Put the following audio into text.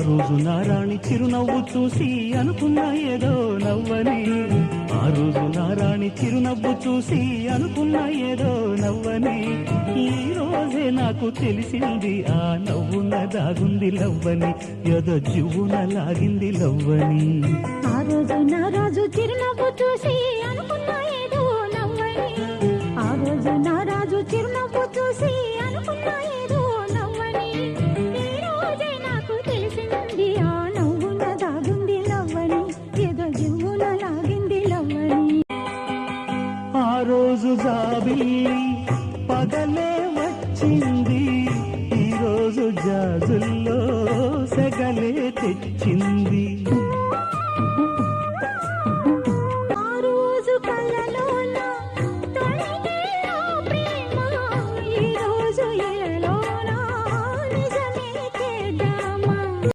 రోజు నారాణి చిరునవ్వు చూసి అనుకున్నా ఏదో నవ్వని, ఆ రోజు నారాణి చిరునవ్వు చూసి అనుకున్నా ఏదో నవ్వని, ఈ రోజే నాకు తెలిసింది ఆ నవ్వున దాగుంది లవ్వని, ఏదో జువ్వున లాగింది లవ్వని. ఆ రోజు నా రాజు చిరునవ్వు చూసి అనుకున్నా ఏదో నవ్వని, ఆ రోజు నా రాజు చిరునవ్వు చూసి అనుకున్నా ఏదో నవ్వని, ఈ రోజే నాకు తెలిసింది ఆ నవ్వున దాగుంది లవ్వని, ఏదో జువ్వున లాగింది లవ్వని. ఆ రోజు జాబిల్లి పగలే వచ్చింది, ఈ రోజు జాజుల్లో సెగలే తెచ్చింది.